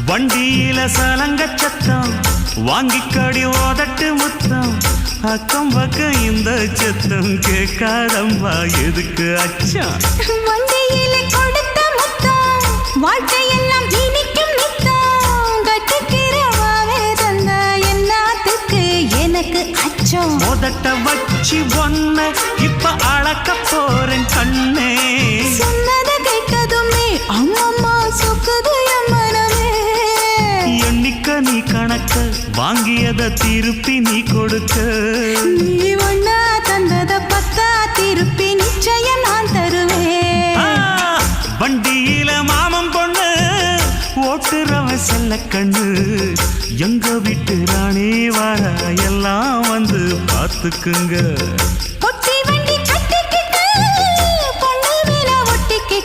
வண்டியில சலங்க சத்தம் வாங்கிக்கடி ஓதட்டு முத்தம் அக்கம் பக்கம் இந்த சத்தம் கேட்காதம்மா எதுக்கு அச்சம் வண்டியில கொடுத்த முத்தம் வாழ்க்கையெல்லாம் இனிக்கும் நித்தம் கட்டுக்கிறவாவே தந்த என்னத்துக்கு எனக்கு அச்சம் ஓதட்ட வச்சு ஒன்ன இப்ப அளக்க போறேன் கண்ணே சொன்னத கேட்டதுமே அம்மம்மா சொக்குது என் மனமே எண்ணிக்க நீ கணக்க வாங்கியத திருப்பி நீ கொடுக்க நீ ஒன்னா தந்தத பத்தா திருப்பி நிச்சயம் நான் தருவேன் வண்டியில மாமன் பொண்ணு ஓட்டுறவன் செல்ல கண்ணு எங்க வீட்டு ராணி வார எல்லாம் வந்து பார்த்துக்குங்க